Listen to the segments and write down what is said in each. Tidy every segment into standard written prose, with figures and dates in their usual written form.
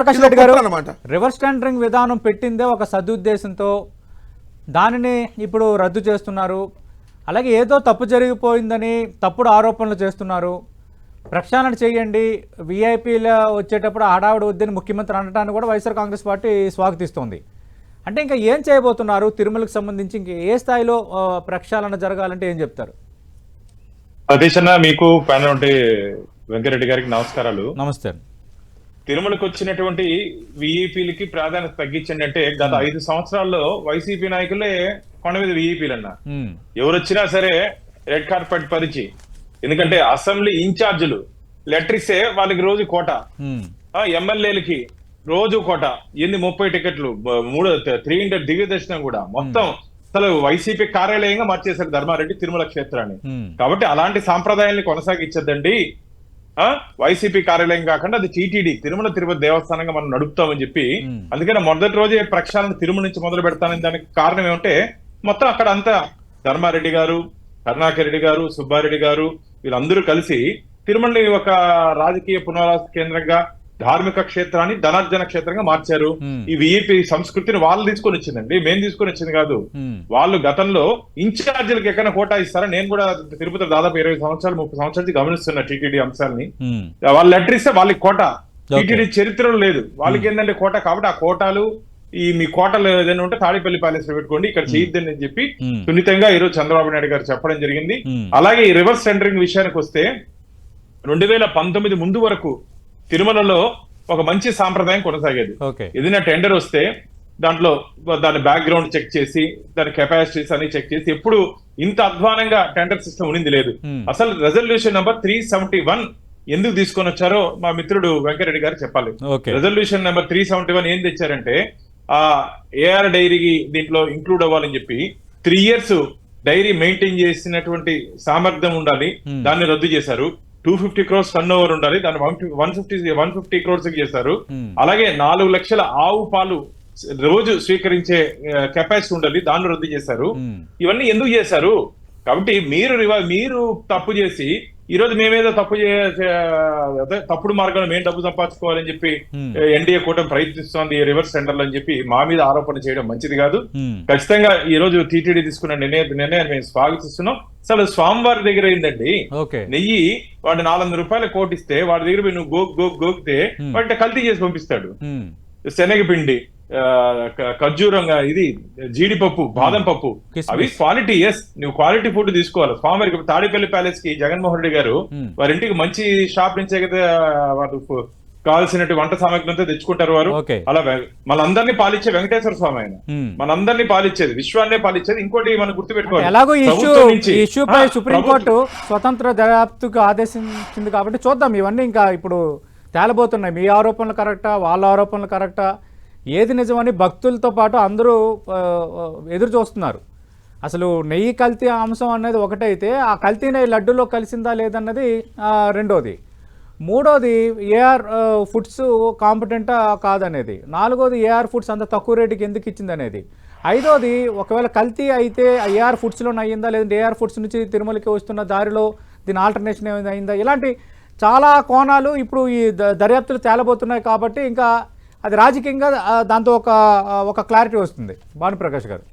ప్రకాష్ రెడ్డి గారు reverse tendering విధానం పెట్టిందే ఒక సదుద్దేశంతో దానిని ఇప్పుడు రద్దు చేస్తున్నారు. అలాగే ఏదో తప్పు జరిగిపోయిందని తప్పుడు ఆరోపణలు చేస్తున్నారు. ప్రక్షాళన చేయండి, వీఐపీల వచ్చేటప్పుడు హడావుడి వద్దని ముఖ్యమంత్రి అనటాన్ని కూడా వైఎస్ఆర్ కాంగ్రెస్ పార్టీ స్వాగతిస్తోంది. అంటే ఇంకా ఏం చేయబోతున్నారు? తిరుమలకు సంబంధించి ఇంక ఏ స్థాయిలో ప్రక్షాళన జరగాలంటే ఏం చెప్తారు? సతీష్ అన్న, మీకు ప్యానల్ ఉంటే వెంకరెడ్డి గారికి నమస్కారాలు. నమస్తే. తిరుమలకు వచ్చినటువంటి విఈపీలకి ప్రాధాన్యత తగ్గించండి అంటే గత 5 సంవత్సరాల్లో వైసీపీ నాయకులే కొండ మీద విఈపీలు అన్న. ఎవరు వచ్చినా సరే రెడ్ కార్పెట్ పరిచి, ఎందుకంటే అసెంబ్లీ ఇన్ఛార్జీలు లెటర్ ఇస్తే వాళ్ళకి రోజు కోట, ఎమ్మెల్యేలకి రోజు కోట, 30 టికెట్లు, 300 దివ్య దర్శనం కూడా మొత్తం అసలు వైసీపీ కార్యాలయంగా మార్చేశారు ధర్మారెడ్డి తిరుమల క్షేత్రాన్ని. కాబట్టి అలాంటి సాంప్రదాయాన్ని కొనసాగించద్దండి. వైసీపీ కార్యాలయం కాకుండా అది టీటీడీ తిరుమల తిరుపతి దేవస్థానంగా మనం నడుపుతామని చెప్పి, అందుకని మొదటి రోజే ప్రక్షాళన తిరుమల నుంచి మొదలు పెడతానని దానికి కారణం ఏమంటే మొత్తం అక్కడ అంతా ధర్మారెడ్డి గారు, కరుణాకర్ రెడ్డి గారు, సుబ్బారెడ్డి గారు వీళ్ళందరూ కలిసి తిరుమలని ఒక రాజకీయ పునరావాస కేంద్రంగా, ధార్మిక క్షేత్రాన్ని ధనార్జన క్షేత్రంగా మార్చారు. ఈ విఐపి సంస్కృతిని వాళ్ళు తీసుకొని వచ్చిందండి, మేము తీసుకొని వచ్చింది కాదు. వాళ్ళు గతంలో ఇన్ఛార్జీలకు ఎక్కడ కోటా ఇస్తారా? నేను కూడా తిరుపతి దాదాపు 20 సంవత్సరాలు 30 సంవత్సరాలు గమనిస్తున్నా టీటీడీ అంశాలని. వాళ్ళు లెటర్ ఇస్తే వాళ్ళకి కోట టీటీడీ చరిత్రలో లేదు, వాళ్ళకి ఏంటంటే కోట. కాబట్టి ఆ కోటాలు మీ కోటలు ఏదైనా ఉంటే తాడేపల్లి ప్యాలెస్ లో పెట్టుకోండి, ఇక్కడ చేయొద్దని చెప్పి సున్నితంగా ఈరోజు చంద్రబాబు నాయుడు గారు చెప్పడం జరిగింది. అలాగే ఈ రివర్స్ టెండరింగ్ విషయానికి వస్తే 2019 ముందు వరకు తిరుమలలో ఒక మంచి సాంప్రదాయం కొనసాగేది. ఏదైనా టెండర్ వస్తే దాంట్లో దాని బ్యాక్గ్రౌండ్ చెక్ చేసి, దాని కెపాసిటీస్ అని చెక్ చేసి, ఎప్పుడు ఇంత అధ్వానంగా టెండర్ సిస్టమ్ ఉండింది లేదు. అసలు రెజల్యూషన్ నెంబర్ 371 ఎందుకు తీసుకొని వచ్చారో మా మిత్రుడు వెంకరెడ్డి గారు చెప్పాలి. రెజల్యూషన్ నెంబర్ 371 ఏం తెచ్చారంటే, ఏఆర్ డైరీకి దీంట్లో ఇంక్లూడ్ అవ్వాలని చెప్పి 3 years డైరీ మెయింటైన్ చేసినటువంటి సామర్థ్యం ఉండాలి, దాన్ని రద్దు చేశారు. 250 crores టర్న్ ఓవర్ ఉండాలి, దాన్ని 150 crores చేశారు. అలాగే 4 లక్షల ఆవు పాలు రోజు స్వీకరించే కెపాసిటీ ఉండాలి, దాన్ని రద్దు చేశారు. ఇవన్నీ ఎందుకు చేశారు? కాబట్టి మీరు తప్పు చేసి ఈ రోజు మేమేదో తప్పుడు మార్గంలో మేము డబ్బు సంపాదించుకోవాలని చెప్పి ఎన్డీఏ కూటమి ప్రయత్నిస్తోంది రివర్స్ టెండర్లు అని చెప్పి మా మీద ఆరోపణ చేయడం మంచిది కాదు. ఖచ్చితంగా ఈ రోజు టీటీడీ తీసుకున్న నిర్ణయాన్ని మేము స్వాగతిస్తున్నాం. అసలు స్వామివారి దగ్గర ఏంటండి, నెయ్యి వాడు 400 రూపాయలు కోటిస్తే వాడి దగ్గర నువ్వు గోకితే వాటి కల్తీ చేసి పంపిస్తాడు. శనగపిండి, ఖర్జూరంగా, ఇది జీడిపప్పు, బాదం పప్పు, అవి క్వాలిటీ. ఎస్, నువ్వు క్వాలిటీ ఫుడ్ తీసుకోవాలి. స్వామివారికి తాడేపల్లి ప్యాలెస్ కి జగన్మోహన్ రెడ్డి గారు వారింటికి మంచి షాప్ నుంచే కదా వారు కావాల్సినట్టు వంట సామాగ్రితో తెచ్చుకుంటారు వారు. అలా మనందరినీ పాలిచ్చే వెంకటేశ్వర స్వామి ఆయన మనందరినీ పాలిచ్చేది, విశ్వాన్నే పాలిచ్చేది. ఇంకోటి మనం గుర్తుపెట్టుకోవాలి, ఎలాగో ఇష్యూపై సుప్రీంకోర్టు స్వతంత్ర దర్యాప్తుకు ఆదేశించింది కాబట్టి చూద్దాం. ఇవన్నీ ఇంకా ఇప్పుడు తేలబోతున్నాయి. మీ ఆరోపణలు కరెక్టా, వాళ్ళ ఆరోపణలు కరెక్టా, ఏది నిజమని భక్తులతో పాటు అందరూ ఎదురు చూస్తున్నారు. అసలు నెయ్యి కల్తీ అంశం అనేది ఒకటైతే, ఆ కల్తీ నెయ్యి లడ్డూలో కలిసిందా లేదన్నది రెండోది. మూడోది ఏఆర్ ఫుడ్స్ కాంపిటెంటా కాదనేది. నాలుగోది ఏఆర్ ఫుడ్స్ అంత తక్కువ రేటుకి ఎందుకు ఇచ్చింది అనేది. ఐదోది ఒకవేళ కల్తీ అయితే ఏఆర్ ఫుడ్స్లోనే అయ్యిందా, లేదంటే ఏఆర్ ఫుడ్స్ నుంచి తిరుమలకి వస్తున్న దారిలో దీని ఆల్టర్నేషన్ ఏమైనా అయిందా, ఇలాంటి చాలా కోణాలు ఇప్పుడు ఈ దర్యాప్తులు తేలబోతున్నాయి. కాబట్టి ఇంకా అది రాజకీయంగా దాంతో ఒక క్లారిటీ వస్తుంది. భానుప్రకాష్ గారు,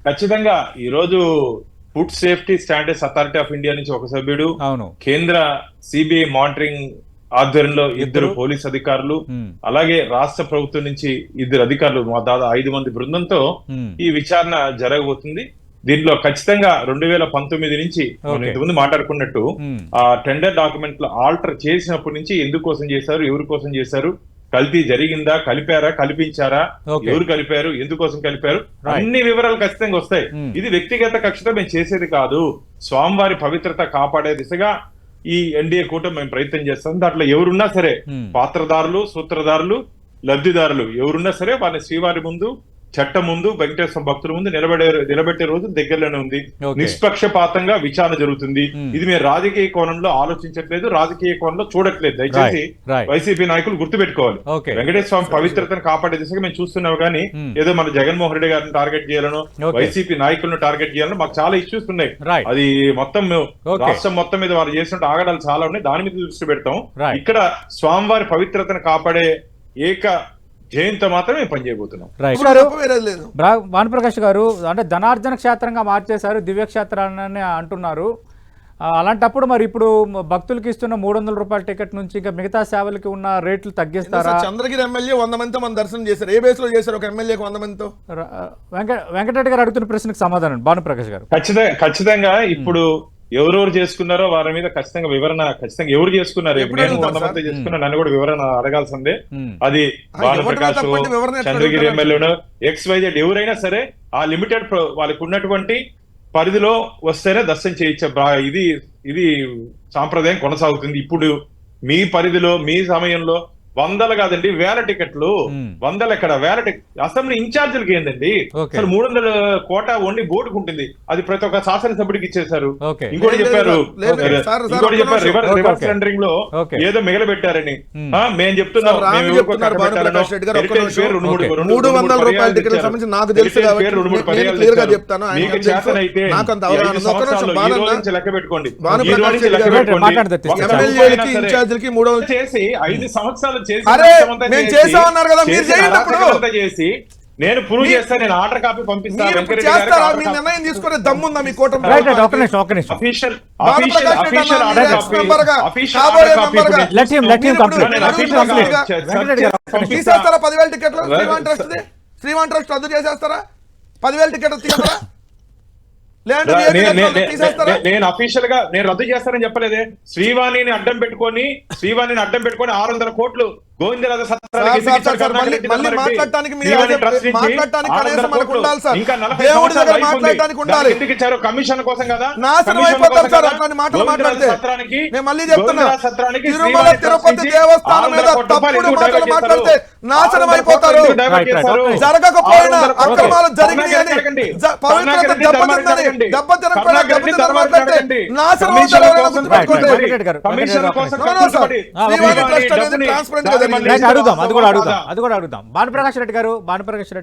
ఖచ్చితంగా ఈరోజు food safety standards authority of India నుంచి ఒక సభ్యుడు, కేంద్ర సిబిఐ మానిటరింగ్ ఆధ్వర్యంలో 2 పోలీస్ అధికారులు, అలాగే రాష్ట్ర ప్రభుత్వం నుంచి 2 అధికారులు, దాదాపు 5 మంది బృందంతో ఈ విచారణ జరగబోతుంది. దీంట్లో ఖచ్చితంగా 2019 నుంచి ఇంతకుముందు మాట్లాడుకున్నట్టు ఆ టెండర్ డాక్యుమెంట్ లో ఆల్టర్ చేసినప్పటి నుంచి ఎందుకోసం చేశారు, ఎవరి కోసం చేశారు, కల్తీ జరిగిందా, కలిపారా, కల్పించారా, ఎవరు కలిపారు, ఎందుకోసం కలిపారు, అన్ని వివరాలు ఖచ్చితంగా వస్తాయి. ఇది వ్యక్తిగత కక్షతో మేము చేసేది కాదు, స్వామివారి పవిత్రత కాపాడే దిశగా ఈ ఎన్డీఏ కూటమి మేము ప్రయత్నం చేస్తాం. దాంట్లో ఎవరున్నా సరే, పాత్రదారులు, సూత్రధారులు, లబ్ధిదారులు ఎవరున్నా సరే వారిని శ్రీవారి ముందు, చట్టం ముందు, వెంకటేశ్వర భక్తుల ముందు నిలబెట్టే రోజు దగ్గరలోనే ఉంది. నిష్పక్షపాతంగా విచారణ జరుగుతుంది. ఇది మేము రాజకీయ కోణంలో ఆలోచించట్లేదు, రాజకీయ కోణంలో చూడట్లేదు. దయచేసి వైసీపీ నాయకులు గుర్తుపెట్టుకోవాలి, వెంకటేశ్వర స్వామి పవిత్రతను కాపాడే దిశగా మేము చూస్తున్నాం. కానీ ఏదో మన జగన్మోహన్ రెడ్డి గారిని టార్గెట్ చేయాలను, వైసీపీ నాయకులను టార్గెట్ చేయాలని మాకు చాలా ఇష్యూస్ ఉన్నాయి. అది మొత్తం రాష్ట్రం మొత్తం మీద వారు చేసినట్టు ఆగడాలు చాలా ఉన్నాయి, దాని మీద దృష్టి పెడతాం. ఇక్కడ స్వామివారి పవిత్రతను కాపాడే ఏక జయంతో మాత్రమే పనిచేయబోతున్నాం. భానుప్రకాష్ గారు అంటే ధనార్జన క్షేత్రంగా మార్చేశారు, దివ్యక్షేత్రాన్ని అంటున్నారు. అలాంటప్పుడు మరి ఇప్పుడు భక్తులకి ఇస్తున్న 300 రూపాయల టికెట్ నుంచి ఇంకా మిగతా సేవలకి ఉన్న రేట్లు తగ్గిస్తారా? చంద్రగిరి ఎమ్మెల్యే 100 మందితో మన దర్శనం చేశారు. ఏ బేస్ లో చేశారు ఒక ఎమ్మెల్యేకి 100 మందితో? వెంకటరెడ్డి గారు అడుగుతున్న ప్రశ్నకు సమాధానం భానుప్రకాష్ గారు. ఖచ్చితంగా ఇప్పుడు ఎవరెవరు చేసుకున్నారో వారి మీద ఖచ్చితంగా వివరణ, ఖచ్చితంగా ఎవరు చేసుకున్నారు, నేను 100 మంది చేసుకున్నా నన్ను కూడా వివరణ అడగాల్సిందే. అది భానుప్రకాష్, చంద్రగిరి ఎమ్మెల్యేను, XYZ ఎవరైనా సరే ఆ లిమిటెడ్ వాళ్ళకి ఉన్నటువంటి పరిధిలో వస్తేనే దర్శనం చేయొచ్చే. ఇది సాంప్రదాయం కొనసాగుతుంది. ఇప్పుడు మీ పరిధిలో మీ సమయంలో వందలు కాదండి, వేల టికెట్లు, వందలు ఎక్కడ, వేల టికెట్ అసెంబ్లీ ఇన్ఛార్జీలకి ఏందండి అసలు 300 కోటా ఓన్లీ బోర్డుకు ఉంటుంది. అది ప్రతి ఒక్క శాసనసభ్యుడికి ఇచ్చేశారు. ఇంకోటి చెప్పారు రివర్స్ టెండరింగ్ లో ఏదో మిగలబెట్టారని. మేము చెప్తున్నాం, 300 రూపాయల టికెట్ సంబంధించి నాకు తెలుసు కాబట్టి చెప్తాను. లెక్క పెట్టుకోండి, ఇన్ఛార్జీలకి 300 చేసి 5 సంవత్సరాలు చేసి నేను ప్రూవ్ చేస్తాను, నేను ఆర్డర్ కాపీ పంపిస్తాను. నిర్ణయం తీసుకునే దమ్ముందా మీ కూటమి? తీసేస్తారా 10,000 టికెట్లు? శ్రీవాన్ ట్రస్ట్ రద్దు చేసేస్తారా? 10,000 టికెట్లు తీస్తారా? నేను అఫీషియల్ గా నేను రద్దు చేస్తానని చెప్పలేదే. శ్రీవాణిని అడ్డం పెట్టుకొని 600 కోట్లు గోవిందరాజ సత్రానికి ఎందుకు ఇచ్చారు? కమిషన్ కోసం కదా. తిరుపతి దేవస్థానం మీద తప్పుడు మాటలు మాట్లాడితే నాశనం అయిపోతారు. జరగకపోయినా అక్రమాలు జరిగినాయని, పవిత్రత దెబ్బతినకుండా మాట్లాడితే నాశనం అవుతారు. అది కూడా అడుగుదాం. భానుప్రకాష్ రెడ్డి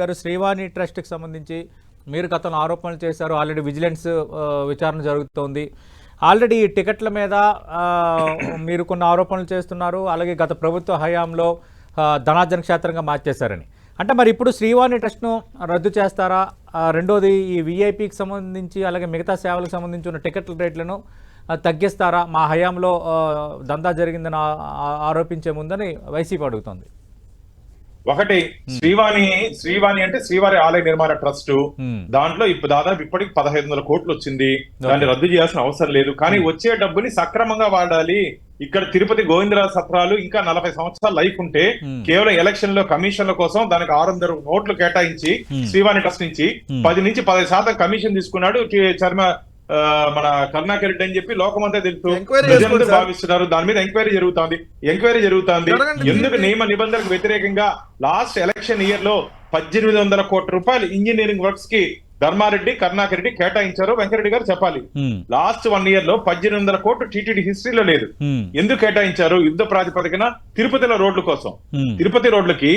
గారు శ్రీవాణి ట్రస్ట్ కి సంబంధించి మీరు గతంలో ఆరోపణలు చేశారు. ఆల్రెడీ విజిలెన్స్ విచారణ జరుగుతోంది. ఆల్రెడీ టికెట్ల మీద మీరు కొన్ని ఆరోపణలు చేస్తున్నారు. అలాగే గత ప్రభుత్వ హయాంలో ధనార్జన క్షేత్రంగా మార్చేశారని. అంటే మరి ఇప్పుడు శ్రీవాణి ట్రస్ట్ను రద్దు చేస్తారా? రెండోది ఈ విఐపికి సంబంధించి అలాగే మిగతా సేవలకు సంబంధించి ఉన్న టికెట్ల రేట్లను తగ్గిస్తారా? మా హయాంలో దందా జరిగిందని ఆరోపించే ముందని వైసీపీ అడుగుతోంది. ఒకటి శ్రీవాణి అంటే శ్రీవారి ఆలయ నిర్మాణ ట్రస్ట్, దాంట్లో ఇప్పుడు దాదాపు ఇప్పటికి 1,500 కోట్లు వచ్చింది. దాన్ని రద్దు చేయాల్సిన అవసరం లేదు. కానీ వచ్చే డబ్బుని సక్రమంగా వాడాలి. ఇక్కడ తిరుపతి గోవిందరాజ సత్రాలు ఇంకా 40 సంవత్సరాల లైఫ్ ఉంటే కేవలం ఎలక్షన్ లో కమిషన్ల కోసం దానికి 600 కోట్లు కేటాయించి శ్రీవాణి ట్రస్ట్ నుంచి 10 నుంచి 10% కమిషన్ తీసుకున్నాడు మన కరుణాకర్ రెడ్డి అని చెప్పి లోకమంతా తెలుసు, భావిస్తున్నారు. దాని మీద ఎంక్వైరీ జరుగుతుంది. ఎందుకు నియమ నిబంధనలకు వ్యతిరేకంగా లాస్ట్ ఎలక్షన్ ఇయర్ లో 1,800 కోట్ల రూపాయలు ఇంజనీరింగ్ వర్క్స్ కి ధర్మారెడ్డి, కరుణాకర్ రెడ్డి కేటాయించారు. వెంకరెడ్డి గారు చెప్పాలి. లాస్ట్ 1 ఇయర్ లో 1,800 కోట్లు టీటీడీ హిస్టరీలో లేదు. ఎందుకు కేటాయించారు? యుద్ధ ప్రాతిపదికన తిరుపతిలో రోడ్ల కోసం. తిరుపతి రోడ్లకి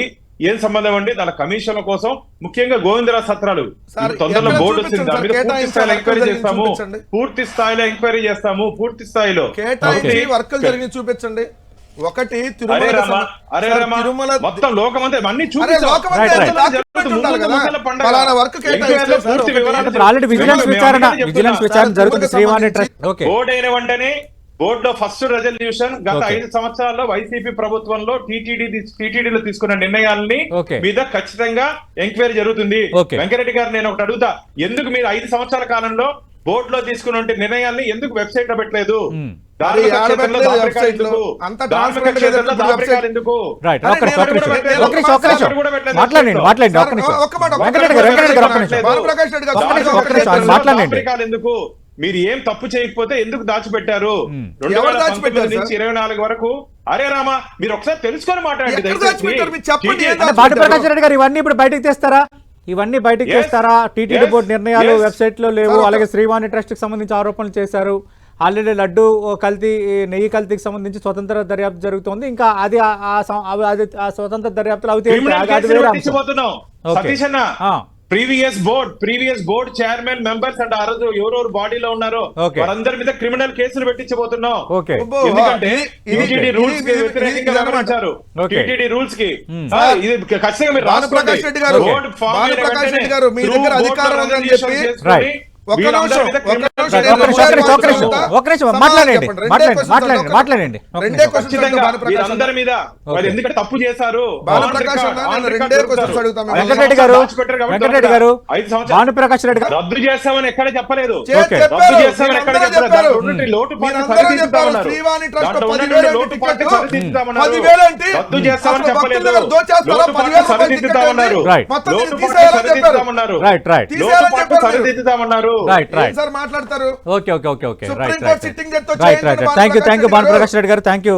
ఏం సంబంధం అండి? దాని కమిషన్ల కోసం, ముఖ్యంగా గోవిందరాజ సత్రాలు తొందరలో బోర్డు వచ్చింది. దాని మీద పూర్తి స్థాయిలో ఎంక్వైరీ చేస్తాము. పూర్తి స్థాయిలో వర్కులు జరిగి చూపించండి. ఒకటి మొత్తం లోకమంతా అన్ని బోర్డు అయిన వెంటనే బోర్డులో ఫస్ట్ రెజల్యూషన్ గత 5 సంవత్సరాల్లో వైసీపీ ప్రభుత్వంలో టీటీడీలో తీసుకున్న నిర్ణయాలని మీద ఖచ్చితంగా ఎంక్వైరీ జరుగుతుంది. వెంకరెడ్డి గారు నేను ఒకటి అడుగుతా, ఎందుకు మీరు 5 సంవత్సరాల కాలంలో బోర్డులో తీసుకున్న నిర్ణయాల్ని ఎందుకు వెబ్సైట్ లో పెట్టలేదు? ఎందుకు మీరు ఏం తప్పు చేయకపోతే ఎందుకు దాచిపెట్టారు? 2019 నుంచి 24 వరకు. అరే రామా, మీరు ఒకసారి తెలుసుకొని మాట్లాడండి. భానుప్రకాష్ రెడ్డి గారు ఇవన్నీ ఇప్పుడు బయటకు తెస్తారా? టీటీడీ బోర్డు నిర్ణయాలు వెబ్సైట్ లో లేవు. అలాగే శ్రీవాణి ట్రస్ట్ కి సంబంధించి ఆరోపణలు చేశారు. ఆల్రెడీ లడ్డు కల్తీ, నెయ్యి కల్తీకి సంబంధించి స్వతంత్ర దర్యాప్తు జరుగుతోంది. ఇంకా అది ఆ స్వతంత్ర దర్యాప్తులు సతీష్ అన్న previous board chairman members and ఆ రోజు ఎవరెవరు బాడీలో ఉన్నారో Okay. వారందరి మీద క్రిమినల్ కేసులు పెట్టించబోతున్నాం. ఓకే అబ్బో, ఎందుకంటే ఇది- టీటీడీ ఇది- రూల్స్ కి ఇది- వ్యతిరేకంగా ఇది- వ్యవహరించారు. Okay. టీటీడీ రూల్స్ కి సార్, ఇది ఖచ్చితంగా మీరు భానుప్రకాష్ రాసుకోండి. రెడ్డి గారు, Board form అయిన భానుప్రకాష్ వెంటనే రెడ్డి గారు, మీ through దగ్గర board అధికారం లో ఉందని resolution చెప్పి- చేసుకొని Right. ఒక్క వీళ్ళందరి నిమిషం, మీద ఒక్క criminal నిమిషం, charges నేను ఒక్క నిమిషం, ఒక్క ఒక్క నిమిషం, నిమిషం, ఒక్క నిమిషం, సమాధానం మాట్లాడండి, చెప్పండి. రెండే మాట్లాడండి, questions మాట్లాడండి, ఒక్క- మాట్లాడండి. ఒక్క రెండే నిమిషం. questions ఖచ్చితంగా భానుప్రకాష్ వీరందరి మీద Okay. మరి ఎందుకంటే తప్పు చేశారు. భానుప్రకాష్ అన్న, నేను రెండే questions అడుగుతాను. వెంకటరెడ్డి గారు, వెంకటరెడ్డి గారు, 5 సంవత్సరాలు భానుప్రకాష్ రెడ్డి గారు, రద్దు చేస్తామని ఎక్కడ చెప్పలేదు. Okay. రద్దు చేస్తామని ఎక్కడ మీరందరూ చెప్పలేదు. చెప్పారు. దాంట్లో ఉన్నటువంటి లోటుపాట్లు మీరందరూ సరిదిద్దుతామన్నారు. చెప్పారు. శ్రీవాణి ట్రస్ట్ దాంట్లో 10,000 ఉన్నటువంటి లోటుపాట్లు టికెట్ సరిదిద్దుతామన్నారు. 10,000 ఏంటి? రద్దు చేస్తామని అసలు చెప్పలేదు. భక్తుల దగ్గర దోచేస్తారా? లోటుపాట్లు 10,000 రూపాయలు సరిదిద్దుతామన్నారు. Ticket Right. మొత్తం లోటుపాట్లు తీసేయాలని చెప్పారు. సరిదిద్దుతామన్నారు. రైట్ రైట్ తీసేయాలని లోటుపాట్లు చెప్పారు. సరిదిద్దుతామన్నారు. రైట్ ఏం రైట్ సార్ మాట్లాడతారు? Okay okay okay okay supreme right court right sitting జడ్జితో రైట్ చేయండి right thank you Bhanuprakash Reddy garu. Bhanuprakash Reddy గారు, థ్యాంక్ యూ.